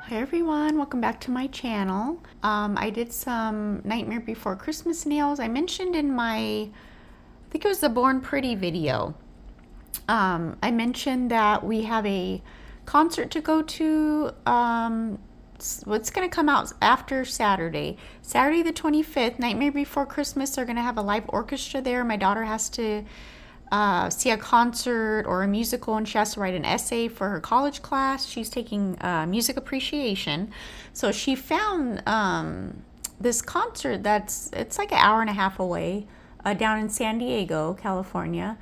Hi everyone, welcome back to my channel. I did some Nightmare Before Christmas nails. I mentioned in my, I think it was the Born Pretty video. I mentioned that we have a concert to go to. What's going to come out after Saturday. Saturday the 25th, Nightmare Before Christmas, they're going to have a live orchestra there. My daughter has to see a concert or a musical, and she has to write an essay for her college class. She's taking music appreciation. So she found this concert it's like an hour and a half away down in San Diego, California.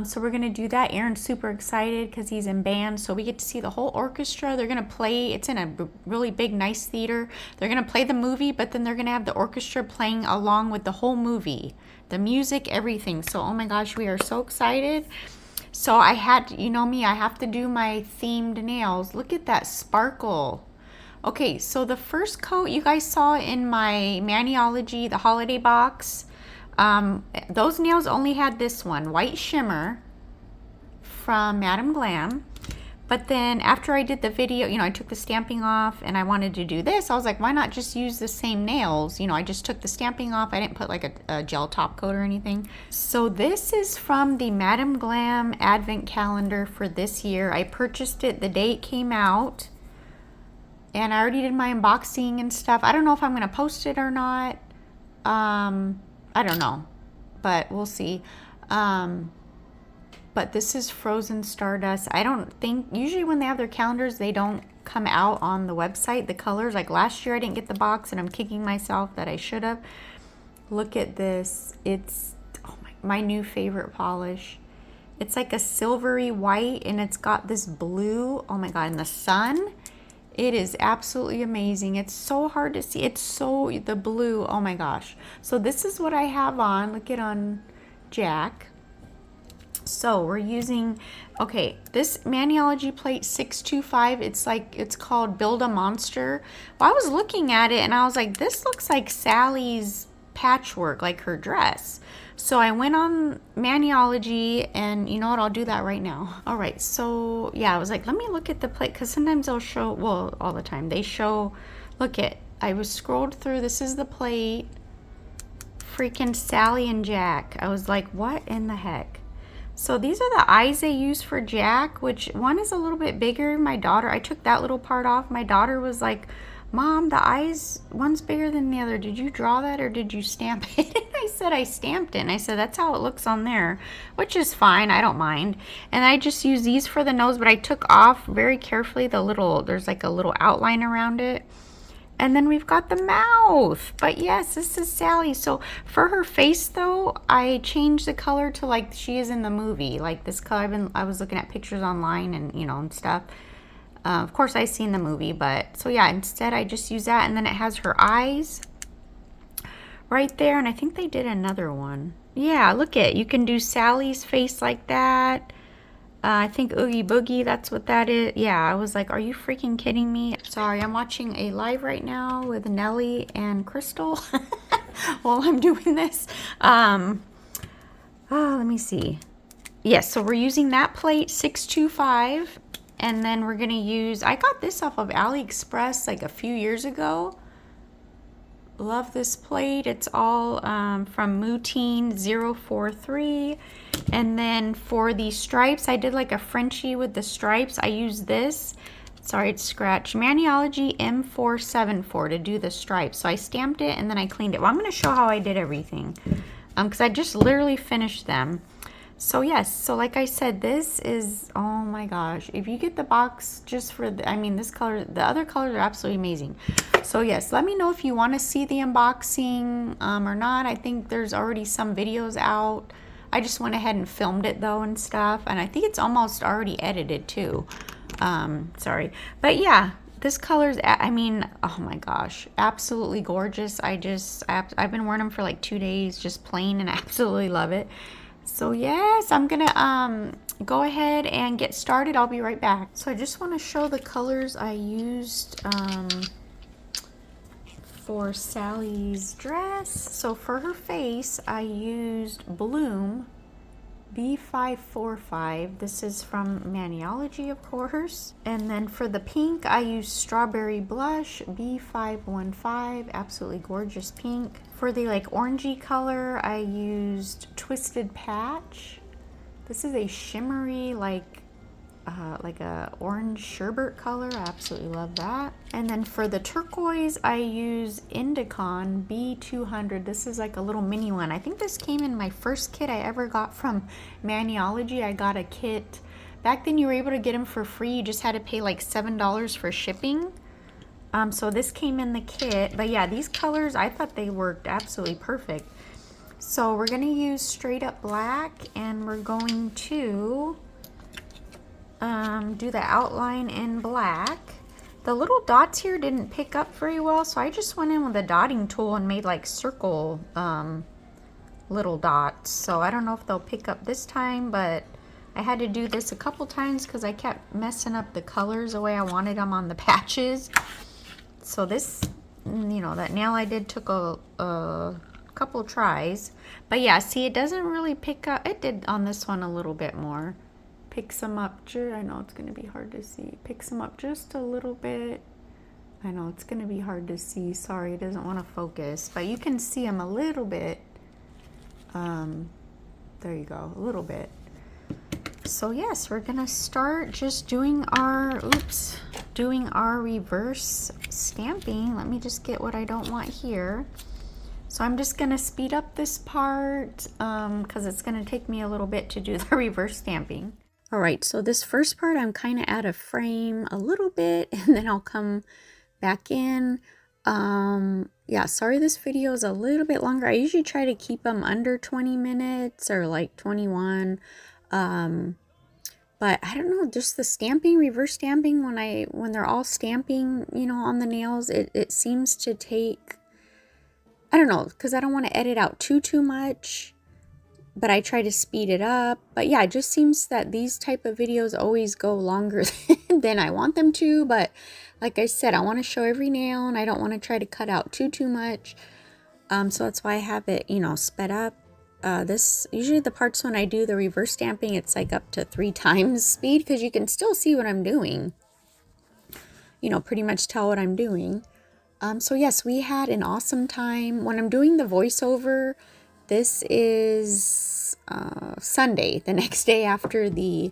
So we're going to do that. Aaron's super excited because he's in band. So we get to see the whole orchestra. They're going to play. It's in a really big, nice theater. They're going to play the movie, but then they're going to have the orchestra playing along with the whole movie. The music, everything. So, oh my gosh, we are so excited. So I had, you know me, I have to do my themed nails. Look at that sparkle. Okay, so the first coat you guys saw in my Maniology, the holiday box, those nails only had this one, white shimmer from Madam Glam. But then after I did the video, you know, I took the stamping off and I wanted to do this. I was like, why not just use the same nails? You know, I just took the stamping off. I didn't put like a gel top coat or anything. So this is from the Madam Glam advent calendar for this year. I purchased it the day it came out. And I already did my unboxing and stuff. I don't know if I'm going to post it or not. I don't know, but we'll see. But this is Frozen Stardust. I don't think, usually when they have their calendars, they don't come out on the website, the colors. Like last year I didn't get the box and I'm kicking myself that I should have. Look at this. It's my new favorite polish. It's like a silvery white and it's got this blue. Oh my God, in the sun. It is absolutely amazing. It's so hard to see. It's so, the blue, oh my gosh. So this is what I have on. Look at on Jack. So we're using, okay, this Maniology plate 625, it's called Build a Monster. Well, I was looking at it and I was like, this looks like Sally's patchwork, like her dress. So I went on Maniology and you know what, I'll do that right now. All right, so yeah, I was like, let me look at the plate because sometimes they'll show, well, all the time, they show, I was scrolled through, this is the plate, freaking Sally and Jack. I was like, what in the heck? So these are the eyes they use for Jack, which one is a little bit bigger. My daughter, I took that little part off. My daughter was like, Mom, the eyes, one's bigger than the other. Did you draw that or did you stamp it? And I said, I stamped it. And I said, that's how it looks on there, which is fine. I don't mind. And I just use these for the nose, but I took off very carefully the little, there's like a little outline around it. And then we've got the mouth. But yes, this is Sally. So for her face though, I changed the color to like she is in the movie. Like this color, I was looking at pictures online and you know, and stuff. Of course I seen the movie, but so yeah, instead I just use that. And then it has her eyes right there. And I think they did another one. Yeah, look at, you can do Sally's face like that. I think Oogie Boogie, that's what that is. Yeah, I was like, are you freaking kidding me? Sorry, I'm watching a live right now with Nellie and Crystal while I'm doing this. Oh, let me see. Yes, so we're using that plate, 625. And then we're going to use, I got this off of AliExpress like a few years ago. Love this plate. It's all from Moutine 043. And then for the stripes, I did like a Frenchie with the stripes. I used this, sorry it's scratched, Maniology M474 to do the stripes. So I stamped it and then I cleaned it. Well, I'm going to show how I did everything because I just literally finished them. So yes, so like I said, this is, oh my gosh, if you get the box just for, I mean, this color, the other colors are absolutely amazing. So yes, let me know if you want to see the unboxing or not. I think there's already some videos out. I just went ahead and filmed it though and stuff. And I think it's almost already edited too. Sorry. But yeah, this color's, I mean, oh my gosh, absolutely gorgeous. I've been wearing them for like 2 days, just plain, and I absolutely love it. So yes, I'm gonna go ahead and get started. I'll be right back. So I just want to show the colors I used for Sally's dress. So for her face, I used Bloom B545. This is from Maniology, of course. And then for the pink, I use Strawberry Blush, B515. Absolutely gorgeous pink. For the like orangey color, I used Twisted Patch. This is a shimmery like a orange sherbet color. I absolutely love that. And then for the turquoise, I use Indicon B200. This is like a little mini one. I think this came in my first kit I ever got from Maniology. I got a kit. Back then you were able to get them for free. You just had to pay like $7 for shipping. So this came in the kit. But yeah, these colors, I thought they worked absolutely perfect. So we're gonna use straight up black, and we're going to do the outline in black. The little dots here didn't pick up very well, so I just went in with a dotting tool and made like circle little dots. So I don't know if they'll pick up this time, but I had to do this a couple times because I kept messing up the colors the way I wanted them on the patches. So this, you know, that nail I did took a couple tries. But yeah, see, it doesn't really pick up. It did on this one a little bit more. Picks them up, I know it's going to be hard to see. Picks them up just a little bit. I know it's going to be hard to see. Sorry, it doesn't want to focus. But you can see them a little bit. There you go, a little bit. So yes, we're going to start just doing our, reverse stamping. Let me just get what I don't want here. So I'm just going to speed up this part because it's going to take me a little bit to do the reverse stamping. All right, so this first part I'm kind of out of frame a little bit, and then I'll come back in. Yeah, sorry this video is a little bit longer. I usually try to keep them under 20 minutes or like 21. But I don't know, just the stamping, reverse stamping, when they're all stamping, you know, on the nails, it seems to take, I don't know, because I don't want to edit out too much. But I try to speed it up. But yeah, it just seems that these type of videos always go longer than I want them to. But like I said, I want to show every nail, and I don't want to try to cut out too much. So that's why I have it, you know, sped up. This usually the parts when I do the reverse stamping, it's like up to 3 times speed because you can still see what I'm doing. You know, pretty much tell what I'm doing. So yes, we had an awesome time. When I'm doing the voiceover, this is Sunday, the next day after the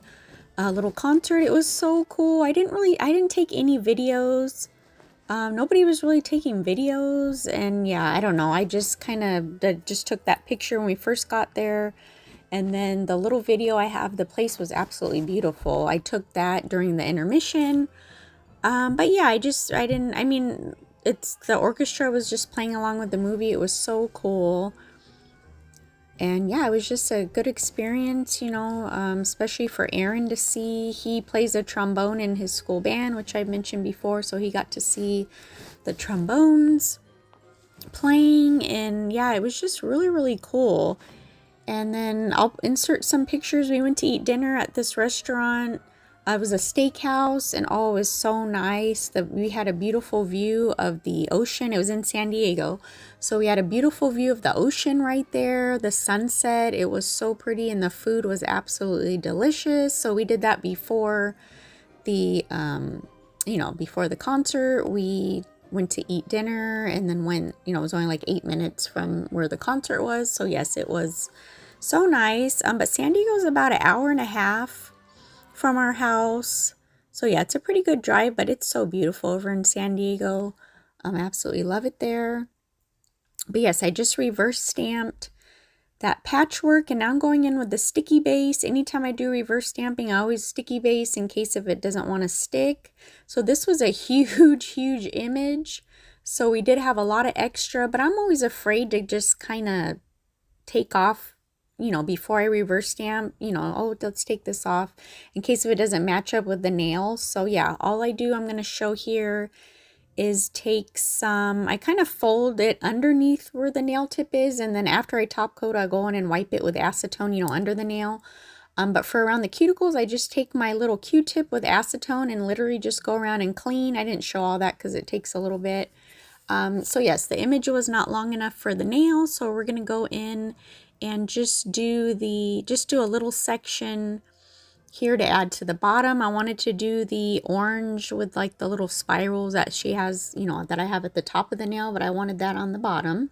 little concert. It was so cool. I didn't take any videos. Nobody was really taking videos, and yeah, I don't know. I just kind of just took that picture when we first got there, and then the little video I have, the place was absolutely beautiful. I took that during the intermission. But yeah, I mean, it's the orchestra was just playing along with the movie. It was so cool. And yeah, it was just a good experience, you know, especially for Aaron to see. He plays a trombone in his school band, which I've mentioned before. So he got to see the trombones playing. And yeah, it was just really cool. And then I'll insert some pictures. We went to eat dinner at this restaurant. It was a steakhouse, and oh, it was so nice. We had a beautiful view of the ocean. It was in San Diego. So we had a beautiful view of the ocean right there, the sunset. It was so pretty, and the food was absolutely delicious. So we did that before the, before the concert. We went to eat dinner, and then went, it was only like 8 minutes from where the concert was. So yes, it was so nice. But San Diego is about 1.5 hours from our house. So yeah, it's a pretty good drive, but it's so beautiful over in San Diego. I absolutely love it there. But yes, I just reverse stamped that patchwork, and now I'm going in with the sticky base. Anytime I do reverse stamping, I always sticky base in case if it doesn't want to stick. So this was a huge image. So we did have a lot of extra, but I'm always afraid to just kind of take off, before I reverse stamp, oh, let's take this off in case if it doesn't match up with the nails. So yeah, all I do, I'm going to show here is take some, I kind of fold it underneath where the nail tip is, and then after I top coat, I'll go in and wipe it with acetone, under the nail. But for around the cuticles, I just take my little Q-tip with acetone and literally just go around and clean. I didn't show all that because it takes a little bit. So yes, the image was not long enough for the nail, so we're going to go in and just do a little section here to add to the bottom. I wanted to do the orange with like the little spirals that she has, you know, that I have at the top of the nail, but I wanted that on the bottom.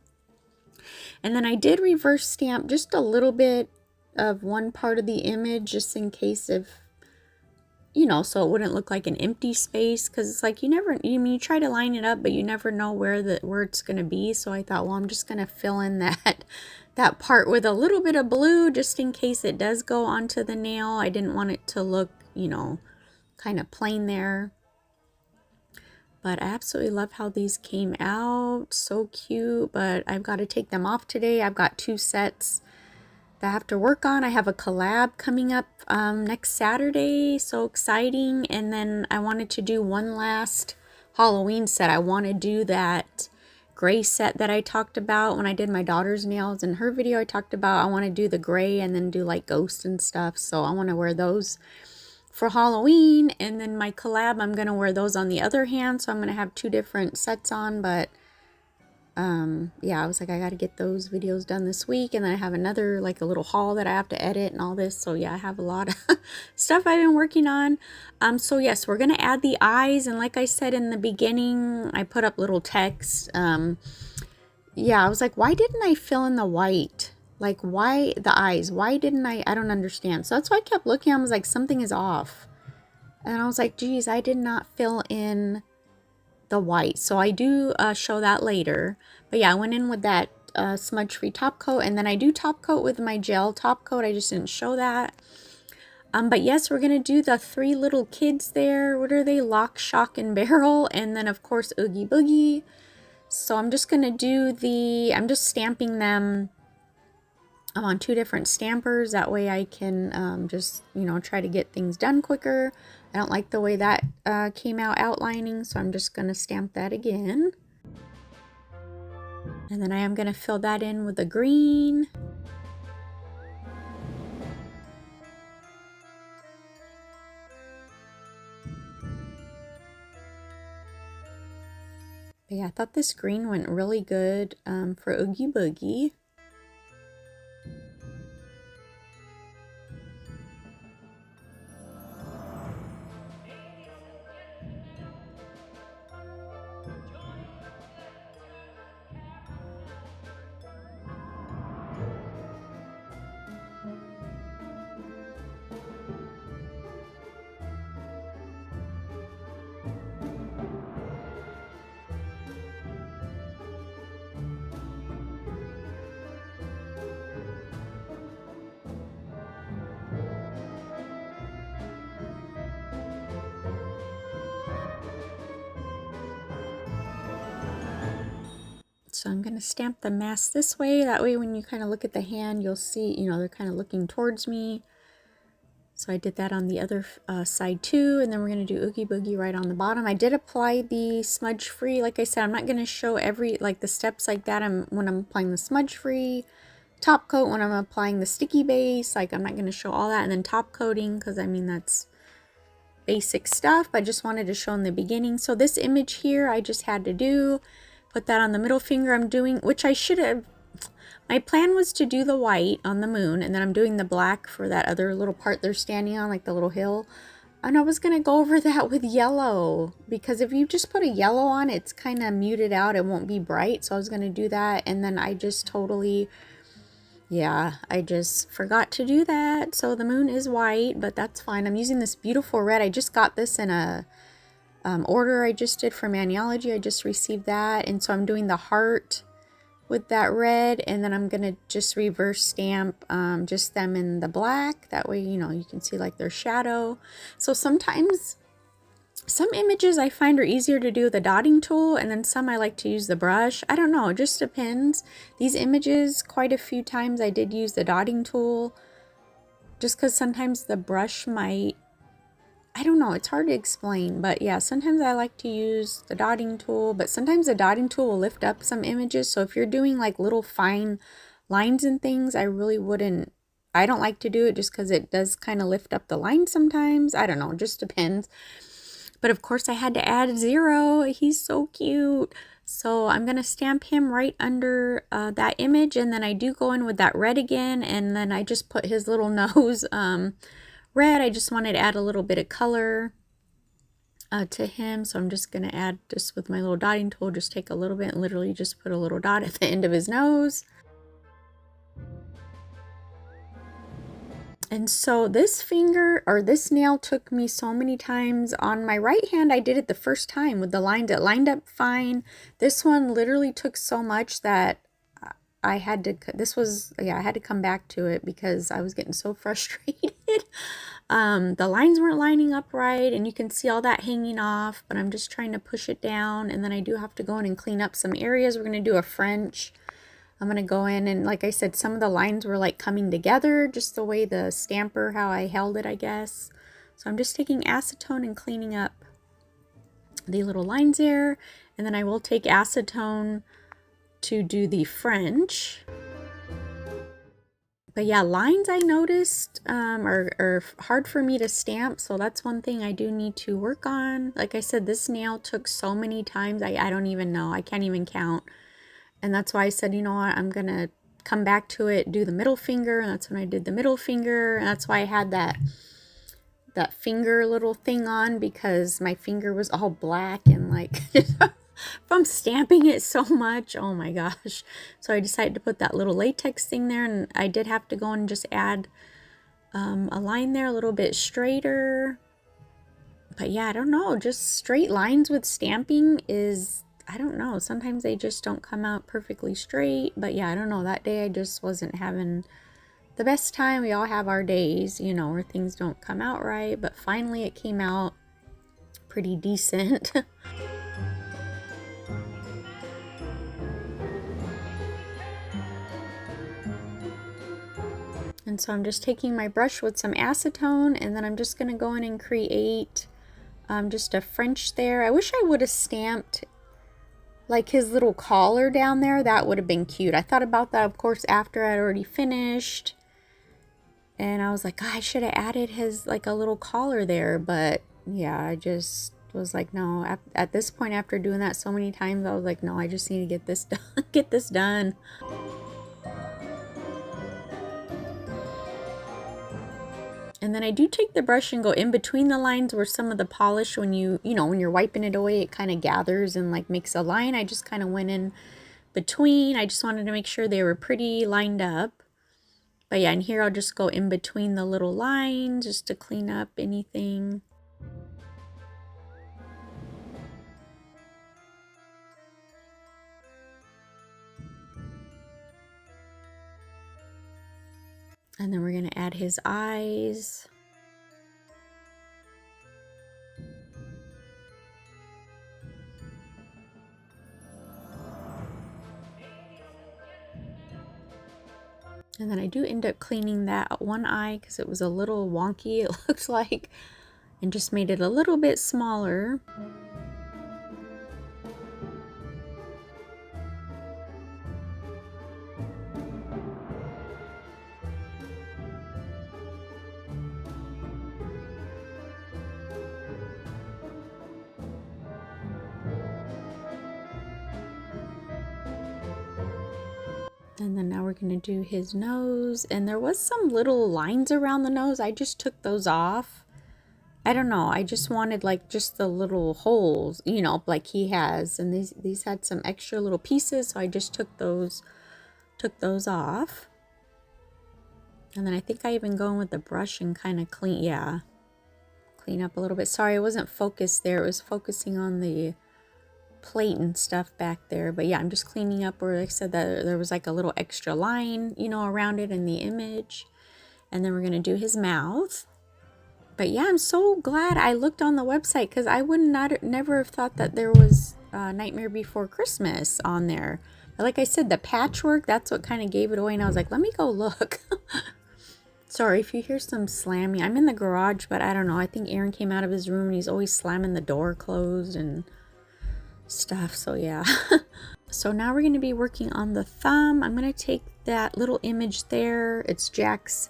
And then I did reverse stamp just a little bit of one part of the image, just in case if, you know, so it wouldn't look like an empty space, because it's like you try to line it up, but you never know where it's going to be. So I thought, well, I'm just going to fill in that part with a little bit of blue, just in case it does go onto the nail. I didn't want it to look, you know, kind of plain there. But I absolutely love how these came out. So cute, but I've got to take them off today. I've got 2 sets that I have to work on. I have a collab coming up next Saturday. So exciting. And then I wanted to do one last Halloween set. I want to do that gray set that I talked about when I did my daughter's nails. In her video I talked about I want to do the gray and then do like ghosts and stuff. So I want to wear those for Halloween. And then my collab, I'm going to wear those on the other hand. So I'm going to have 2 different sets on. But yeah, I was like, I got to get those videos done this week. And then I have another, like a little haul that I have to edit and all this. So yeah, I have a lot of stuff I've been working on. So yes, we're going to add the eyes. And like I said in the beginning, I put up little text. Yeah, I was like, why didn't I fill in the white? Like, why the eyes? Why didn't I don't understand. So that's why I kept looking. I was like, something is off. And I was like, geez, I did not fill in the white. So I do show that later. But yeah, I went in with that smudge free top coat, and then I do top coat with my gel top coat. I just didn't show that. But yes, we're gonna do the 3 little kids there. What are they? Lock, Shock, and Barrel, and then of course Oogie Boogie. So I'm just gonna do I'm just stamping them on 2 different stampers. That way I can just, you know, try to get things done quicker. I don't like the way that came out outlining, so I'm just going to stamp that again. And then I am going to fill that in with the green. But yeah, I thought this green went really good for Oogie Boogie. So I'm going to stamp the mask this way. That way when you kind of look at the hand, you'll see, you know, they're kind of looking towards me. So I did that on the other side too. And then we're going to do Oogie Boogie right on the bottom. I did apply the smudge free. Like I said, I'm not going to show the steps like that. When I'm applying the smudge free top coat, when I'm applying the sticky base, like I'm not going to show all that. And then top coating, because I mean, that's basic stuff. I just wanted to show in the beginning. So this image here, I just had to put that on the middle finger. I'm doing, which I should have, my plan was to do the white on the moon, and then I'm doing the black for that other little part they're standing on, like the little hill. And I was going to go over that with yellow, because if you just put a yellow on, it's kind of muted out. It won't be bright. So I was going to do that. And then I just totally, yeah, I just forgot to do that. So the moon is white, but that's fine. I'm using this beautiful red. I just got this in a order I just did for Maniology. I just received that, and so I'm doing the heart with that red, and then I'm gonna just reverse stamp just them in the black. That way, you know, you can see like their shadow. So sometimes some images I find are easier to do with the dotting tool, and then some I like to use the brush. I don't know, it just depends. These images, quite a few times I did use the dotting tool, just because sometimes the brush might, I don't know, it's hard to explain. But yeah, sometimes I like to use the dotting tool, but sometimes the dotting tool will lift up some images. So if you're doing like little fine lines and things, I don't like to do it, just because it does kind of lift up the line sometimes. I don't know, it just depends. But of course I had to add Zero. He's so cute. So I'm going to stamp him right under that image, and then I do go in with that red again, and then I just put his little nose red. I just wanted to add a little bit of color to him, so I'm just going to add, just with my little dotting tool, just take a little bit and literally just put a little dot at the end of his nose. And so this finger, or this nail, took me so many times. On my right hand, I did it the first time with the lines. It lined up fine. This one literally took so much that I had to, I had to come back to it because I was getting so frustrated. The lines weren't lining up right, and you can see all that hanging off, but I'm just trying to push it down, and then I do have to go in and clean up some areas. We're going to do a French. I'm going to go in, and like I said, some of the lines were like coming together, just the way the stamper, how I held it, I guess. So I'm just taking acetone and cleaning up the little lines there, and then I will take acetone to do the French. But yeah, lines I noticed are hard for me to stamp, so that's one thing I do need to work on. Like I said, this nail took so many times, I don't even know. I can't even count. And that's why I said, you know what, I'm going to come back to it, do the middle finger. And that's when I did the middle finger. And that's why I had that finger little thing on, because my finger was all black and like from stamping it so much. Oh my gosh. So I decided to put that little latex thing there, and I did have to go and just add a line there a little bit straighter. But yeah, I don't know, just straight lines with stamping is, I don't know, sometimes they just don't come out perfectly straight. But yeah, I don't know, that day I just wasn't having the best time. We all have our days, you know, where things don't come out right, but finally it came out pretty decent. And so I'm just taking my brush with some acetone, and then I'm just going to go in and create just a French there. I wish I would have stamped like his little collar down there. That would have been cute. I thought about that, of course, after I'd already finished. And I was like, oh, I should have added his, like, a little collar there. But yeah, I just was like, no. At this point, after doing that so many times, I was like, no, I just need to get this done. Get this done. And then I do take the brush and go in between the lines where some of the polish, when when you're wiping it away, it kind of gathers and like makes a line. I just kind of went in between. I just wanted to make sure they were pretty lined up. But yeah, and here I'll just go in between the little lines just to clean up anything. And then we're going to add his eyes. And then I do end up cleaning that one eye because it was a little wonky, it looks like, and just made it a little bit smaller. And then now we're going to do his nose. And there was some little lines around the nose. I just took those off. I don't know. I just wanted like just the little holes, you know, like he has. And these had some extra little pieces. So I just took those off. And then I think I even go in with the brush and kind of clean up a little bit. Sorry, I wasn't focused there. It was focusing on the plate and stuff back there. But yeah, I'm just cleaning up where I said that there was like a little extra line, you know, around it in the image. And then we're going to do his mouth. But yeah, I'm so glad I looked on the website, because I would never have thought that there was Nightmare Before Christmas on there. But like I said, the patchwork, that's what kind of gave it away. And I was like, let me go look. Sorry if you hear some slamming. I'm in the garage, but I don't know. I think Aaron came out of his room and he's always slamming the door closed and stuff. So yeah. So now we're going to be working on the thumb. I'm going to take that little image there. It's Jack's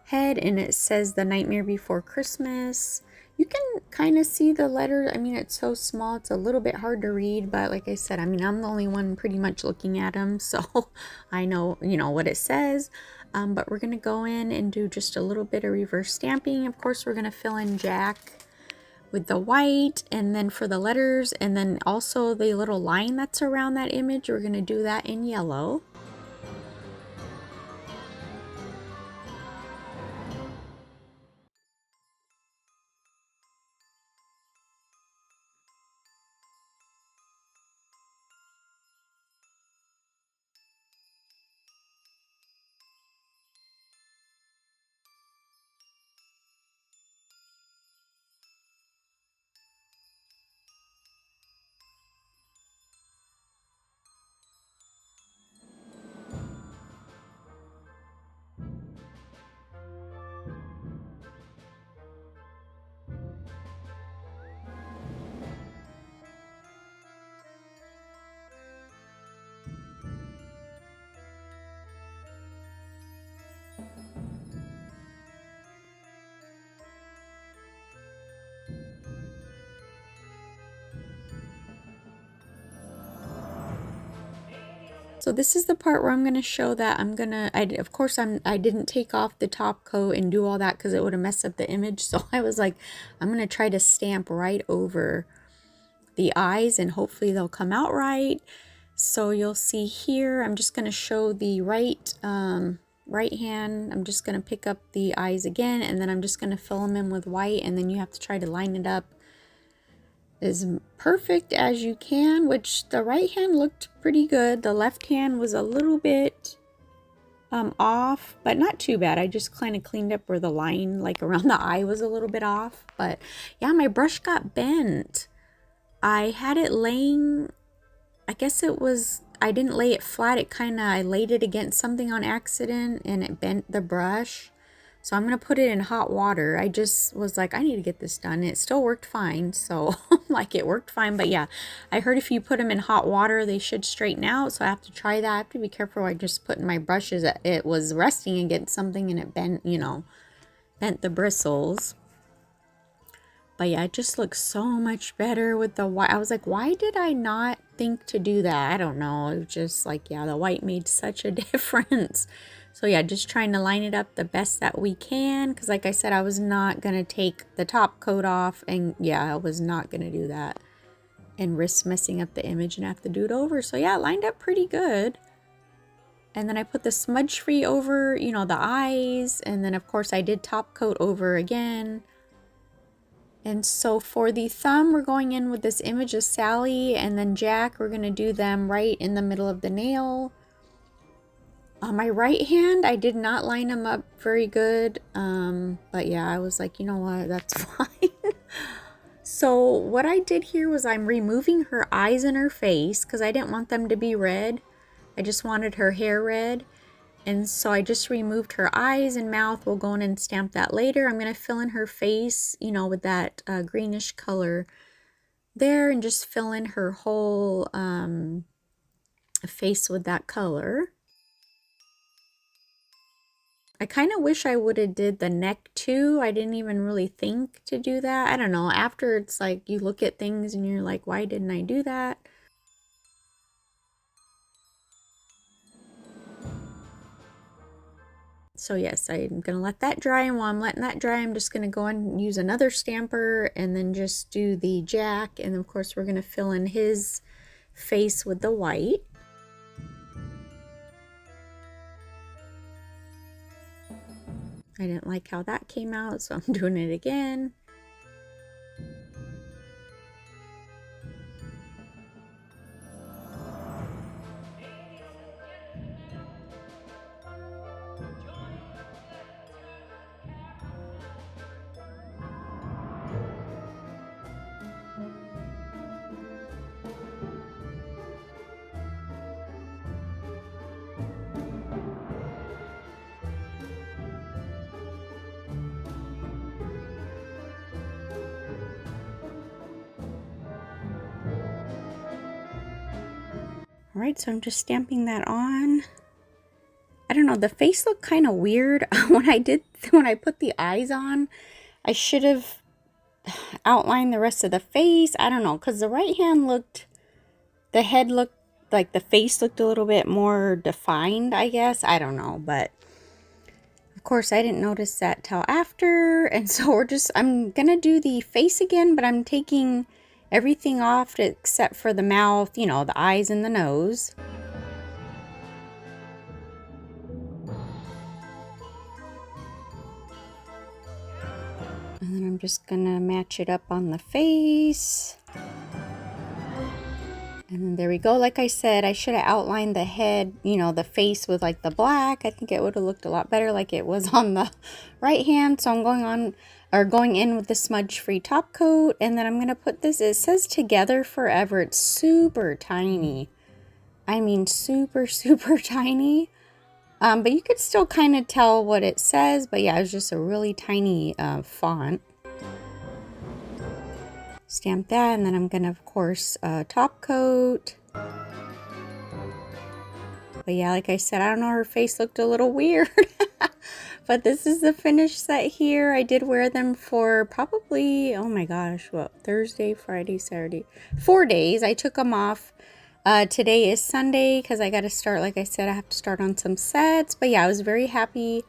head, and it says The Nightmare Before Christmas. You can kind of see the letter. I mean, it's so small, it's a little bit hard to read, but like I said, I mean, I'm the only one pretty much looking at them, so I know, you know, what it says. But we're going to go in and do just a little bit of reverse stamping. Of course, we're going to fill in Jack with the white, and then for the letters, and then also the little line that's around that image, we're going to do that in yellow. So this is the part where I'm going to show that of course I didn't take off the top coat and do all that because it would have messed up the image. So I was like, I'm going to try to stamp right over the eyes and hopefully they'll come out right. So you'll see here, I'm just going to show the right hand. I'm just going to pick up the eyes again, and then I'm just going to fill them in with white, and then you have to try to line it up as perfect as you can, which the right hand looked pretty good. The left hand was a little bit off, but not too bad. I just kind of cleaned up where the line like around the eye was a little bit off. But yeah, my brush got bent. I had it laying, I guess it was, I didn't lay it flat. I laid it against something on accident and it bent the brush. So I'm going to put it in hot water. I just was like, I need to get this done. It still worked fine. So like it worked fine. But yeah, I heard if you put them in hot water, they should straighten out. So I have to try that. I have to be careful. I just put in my brushes. It was resting against something and it bent, you know, bent the bristles. But yeah, it just looks so much better with the white. I was like, why did I not think to do that? I don't know. It was just like, yeah, the white made such a difference. So yeah, just trying to line it up the best that we can. Because like I said, I was not going to take the top coat off. And yeah, I was not going to do that and risk messing up the image and have to do it over. So yeah, it lined up pretty good. And then I put the smudge free over, you know, the eyes. And then of course I did top coat over again. And so for the thumb, we're going in with this image of Sally, and then Jack, we're going to do them right in the middle of the nail. On my right hand, I did not line them up very good. But yeah, I was like, you know what, that's fine. So what I did here was I'm removing her eyes and her face because I didn't want them to be red. I just wanted her hair red. And so I just removed her eyes and mouth. We'll go in and stamp that later. I'm going to fill in her face, you know, with that greenish color there, and just fill in her whole face with that color. I kind of wish I would have did the neck too. I didn't even really think to do that. I don't know. After it's like you look at things and you're like, why didn't I do that? So yes, I'm going to let that dry, and while I'm letting that dry, I'm just going to go and use another stamper and then just do the Jack, and of course we're going to fill in his face with the white. I didn't like how that came out, so I'm doing it again. All right, so I'm just stamping that on. I don't know, the face looked kind of weird when I put the eyes on. I should have outline the rest of the face. I don't know, because the right hand looked, the head looked like the face looked a little bit more defined, I guess. I don't know, but of course I didn't notice that till after. And so I'm gonna do the face again, but I'm taking everything off except for the mouth, you know, the eyes and the nose. And then I'm just gonna match it up on the face. And then there we go. Like I said, I should have outlined the head, you know, the face with like the black. I think it would have looked a lot better like it was on the right hand. So I'm going in with the smudge-free top coat. And then I'm going to put this, it says Together Forever. It's super tiny. I mean, super, super tiny. But you could still kind of tell what it says. But yeah, it's just a really tiny font. Stamp that, and then I'm gonna, of course, top coat. But yeah, like I said, I don't know, her face looked a little weird. But this is the finished set here. I did wear them for probably, oh my gosh, what, Thursday, Friday, Saturday, 4 days. I took them off. Today is Sunday because I got to start, like I said, I have to start on some sets. But yeah, I was very happy.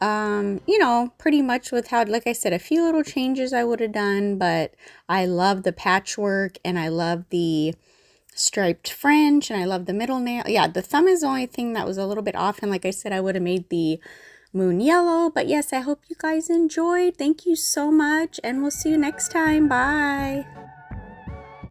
You know, pretty much with how, like I said, a few little changes I would have done, but I love the patchwork and I love the striped fringe and I love the middle nail. Yeah, the thumb is the only thing that was a little bit off, and like I said, I would have made the moon yellow. But yes, I hope you guys enjoyed. Thank you so much, and we'll see you next time. Bye.